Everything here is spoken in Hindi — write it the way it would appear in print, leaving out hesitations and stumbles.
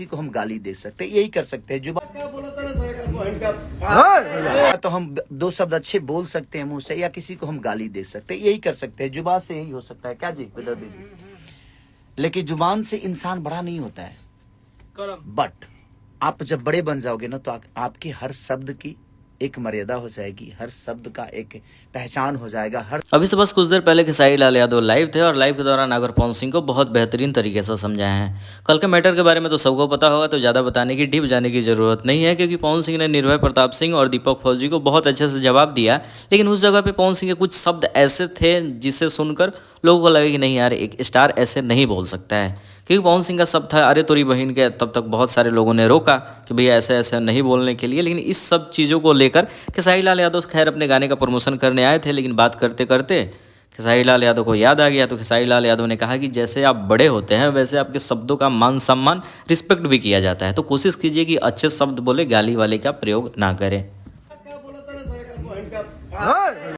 किसी को हम गाली दे सकते हैं, यही कर सकते हैं। जुबान तो हम दो शब्द अच्छे बोल सकते हैं मुंह से, या किसी को हम गाली दे सकते हैं, यही कर सकते हैं। जुबान से यही हो सकता है, क्या जी बेटा दीदी? लेकिन जुबान से इंसान बड़ा नहीं होता है। बट आप जब बड़े बन जाओगे ना, तो आपकी हर शब्द की एक मर्यादा हो जाएगी, हर शब्द का एक पहचान हो जाएगा। अभी से बस कुछ देर पहले खेसारी लाल यादव लाइव थे और लाइव के दौरान नागर पवन सिंह को बहुत बेहतरीन तरीके से समझाए हैं। कल के मैटर के बारे में तो सबको पता होगा, तो ज़्यादा बताने की डीप जाने की जरूरत नहीं है, क्योंकि पवन सिंह ने निर्भय प्रताप सिंह और दीपक फौजी को बहुत अच्छे से जवाब दिया। लेकिन उस जगह पे पवन सिंह के कुछ शब्द ऐसे थे जिसे सुनकर लोगों को लगे कि नहीं यार, एक स्टार ऐसे नहीं बोल सकता है। क्योंकि पवन सिंह का शब्द था अरे तोरी बहन के, तब तक बहुत सारे लोगों ने रोका कि भैया ऐसे ऐसे नहीं बोलने के लिए। लेकिन इस सब चीज़ों को लेकर खेसारी लाल यादव खैर अपने गाने का प्रमोशन करने आए थे, लेकिन बात करते करते खेसारी लाल यादव को याद आ गया। तो खेसारी लाल यादव ने कहा कि जैसे आप बड़े होते हैं वैसे आपके शब्दों का मान सम्मान रिस्पेक्ट भी किया जाता है, तो कोशिश कीजिए कि अच्छे शब्द बोले, गाली वाले का प्रयोग ना करें।